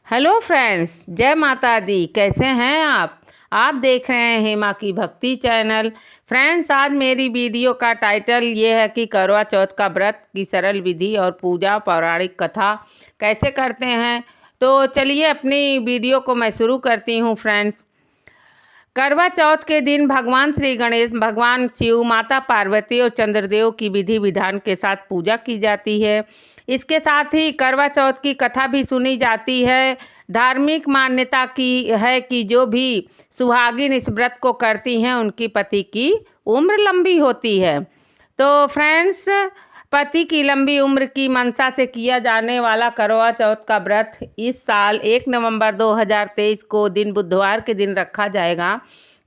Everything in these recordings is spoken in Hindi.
हेलो फ्रेंड्स, जय माता दी। कैसे हैं आप देख रहे हैं हेमा की भक्ति चैनल। फ्रेंड्स, आज मेरी वीडियो का टाइटल ये है कि करवा चौथ का व्रत की सरल विधि और पूजा पौराणिक कथा कैसे करते हैं। तो चलिए अपनी वीडियो को मैं शुरू करती हूँ। फ्रेंड्स, करवा चौथ के दिन भगवान श्री गणेश, भगवान शिव, माता पार्वती और चंद्रदेव की विधि विधान के साथ पूजा की जाती है। इसके साथ ही करवा चौथ की कथा भी सुनी जाती है। धार्मिक मान्यता की है कि जो भी सुहागिन इस व्रत को करती हैं उनकी पति की उम्र लंबी होती है। तो फ्रेंड्स, पति की लंबी उम्र की मंशा से किया जाने वाला करवा चौथ का व्रत इस साल 1 नवंबर 2023 को दिन बुधवार के दिन रखा जाएगा।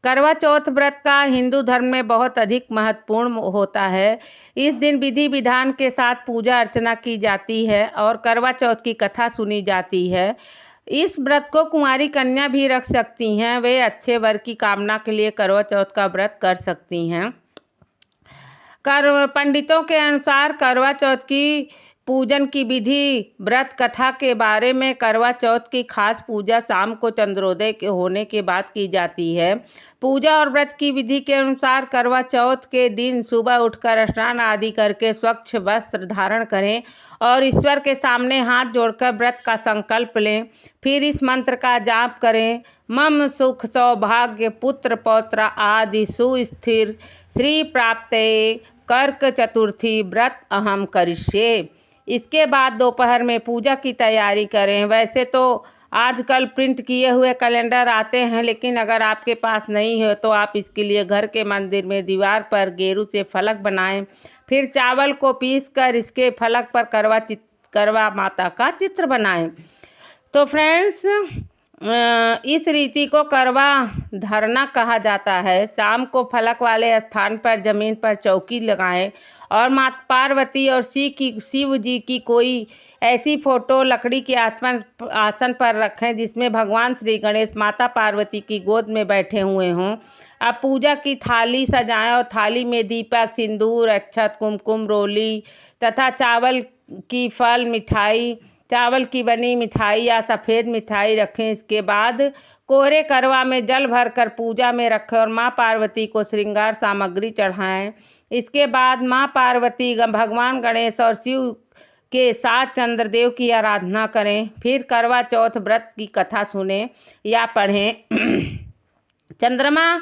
करवा चौथ व्रत का हिंदू धर्म में बहुत अधिक महत्वपूर्ण होता है। इस दिन विधि विधान के साथ पूजा अर्चना की जाती है और करवा चौथ की कथा सुनी जाती है। इस व्रत को कुंवारी कन्या भी रख सकती हैं। वे अच्छे वर की कामना के लिए करवा चौथ का व्रत कर सकती हैं। पंडितों के अनुसार करवा चौथ की पूजन की विधि व्रत कथा के बारे में करवा चौथ की खास पूजा शाम को चंद्रोदय के होने के बाद की जाती है। पूजा और व्रत की विधि के अनुसार करवा चौथ के दिन सुबह उठकर स्नान आदि करके स्वच्छ वस्त्र धारण करें और ईश्वर के सामने हाथ जोड़कर व्रत का संकल्प लें। फिर इस मंत्र का जाप करें। मम सुख सौभाग्य पुत्र पौत्र आदि सुस्थिर श्री प्राप्ते कर्क चतुर्थी व्रत अहम करिष्ये। इसके बाद दोपहर में पूजा की तैयारी करें। वैसे तो आजकल प्रिंट किए हुए कैलेंडर आते हैं, लेकिन अगर आपके पास नहीं है तो आप इसके लिए घर के मंदिर में दीवार पर गेरू से फलक बनाएं। फिर चावल को पीसकर इसके फलक पर करवा माता का चित्र बनाएं। तो फ्रेंड्स, इस रीति को करवा धरना कहा जाता है। शाम को फलक वाले स्थान पर जमीन पर चौकी लगाएं और माता पार्वती और शिव जी की कोई ऐसी फोटो लकड़ी के आसन पर रखें जिसमें भगवान श्री गणेश माता पार्वती की गोद में बैठे हुए हों। अब पूजा की थाली सजाएं और थाली में दीपक, सिंदूर, अक्षत, कुमकुम, रोली तथा चावल की बनी मिठाई या सफ़ेद मिठाई रखें। इसके बाद कोरे करवा में जल भरकर पूजा में रखें और माँ पार्वती को श्रृंगार सामग्री चढ़ाएं। इसके बाद माँ पार्वती, भगवान गणेश और शिव के साथ चंद्रदेव की आराधना करें। फिर करवा चौथ व्रत की कथा सुनें या पढ़ें। चंद्रमा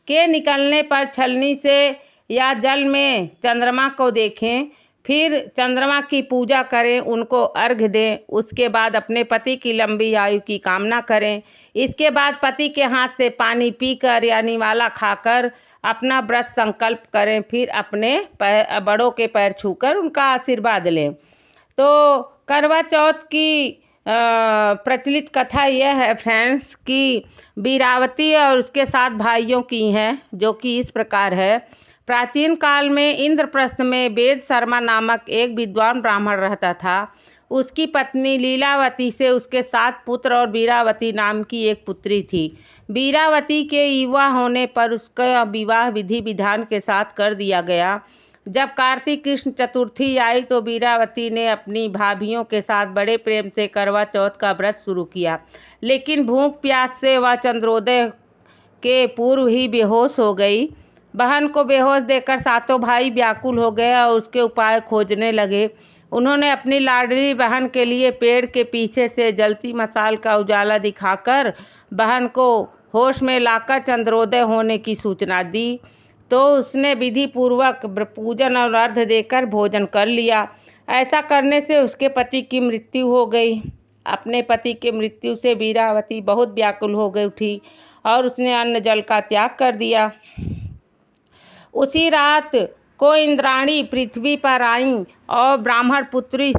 के निकलने पर छलनी से या जल में चंद्रमा को देखें। फिर चंद्रमा की पूजा करें, उनको अर्घ्य दें। उसके बाद अपने पति की लंबी आयु की कामना करें। इसके बाद पति के हाथ से पानी पीकर या निवाला खाकर अपना व्रत संकल्प करें। फिर अपने बड़ों के पैर छूकर उनका आशीर्वाद लें। तो करवा चौथ की प्रचलित कथा यह है फ्रेंड्स कि वीरावती और उसके 7 भाइयों की है, जो कि इस प्रकार है। प्राचीन काल में इंद्रप्रस्थ में वेद शर्मा नामक एक विद्वान ब्राह्मण रहता था। उसकी पत्नी लीलावती से उसके 7 पुत्र और वीरावती नाम की एक पुत्री थी। वीरावती के युवा होने पर उसका विवाह विधि विधान के साथ कर दिया गया। जब कार्तिक कृष्ण चतुर्थी आई तो वीरावती ने अपनी भाभियों के साथ बड़े प्रेम से करवा चौथ का व्रत शुरू किया, लेकिन भूख प्यास से वह चंद्रोदय के पूर्व ही बेहोश हो गई। बहन को बेहोश देखकर 7 भाई व्याकुल हो गए और उसके उपाय खोजने लगे। उन्होंने अपनी लाडली बहन के लिए पेड़ के पीछे से जलती मशाल का उजाला दिखाकर बहन को होश में लाकर चंद्रोदय होने की सूचना दी। तो उसने विधि पूर्वक पूजन और अर्घ्य देकर भोजन कर लिया। ऐसा करने से उसके पति की मृत्यु हो गई। अपने पति की मृत्यु से वीरावती बहुत व्याकुल हो गई उठी और उसने अन्न जल का त्याग कर दिया। उसी रात को इंद्राणी पृथ्वी पर आईं और ब्राह्मण पुत्री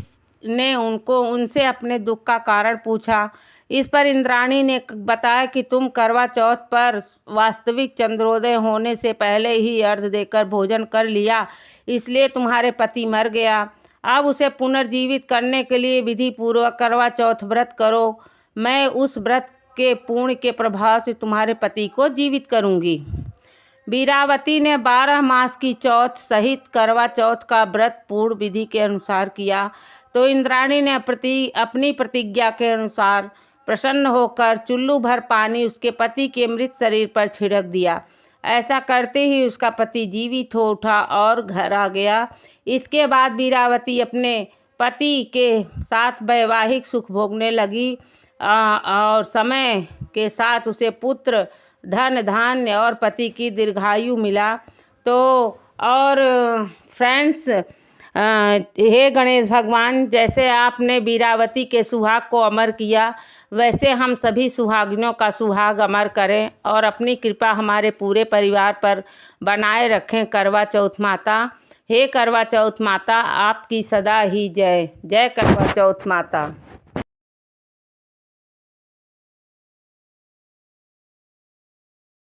ने उनसे अपने दुख का कारण पूछा। इस पर इंद्राणी ने बताया कि तुम करवा चौथ पर वास्तविक चंद्रोदय होने से पहले ही अर्घ्य देकर भोजन कर लिया, इसलिए तुम्हारे पति मर गया। अब उसे पुनर्जीवित करने के लिए विधि पूर्वक करवा चौथ व्रत करो। मैं उस व्रत के पुण्य के प्रभाव से तुम्हारे पति को जीवित करूंगी। वीरावती ने 12 मास की चौथ सहित करवा चौथ का व्रत पूर्ण विधि के अनुसार किया। तो इंद्राणी ने अपनी प्रतिज्ञा के अनुसार प्रसन्न होकर चुल्लू भर पानी उसके पति के मृत शरीर पर छिड़क दिया। ऐसा करते ही उसका पति जीवित हो उठा और घर आ गया। इसके बाद वीरावती अपने पति के साथ वैवाहिक सुख भोगने लगी और समय के साथ उसे पुत्र, धन धान्य और पति की दीर्घायु मिला। तो और फ्रेंड्स, हे गणेश भगवान, जैसे आपने वीरावती के सुहाग को अमर किया, वैसे हम सभी सुहागिनों का सुहाग अमर करें और अपनी कृपा हमारे पूरे परिवार पर बनाए रखें। करवा चौथ माता, हे करवा चौथ माता, आपकी सदा ही जय। जय करवा चौथ माता।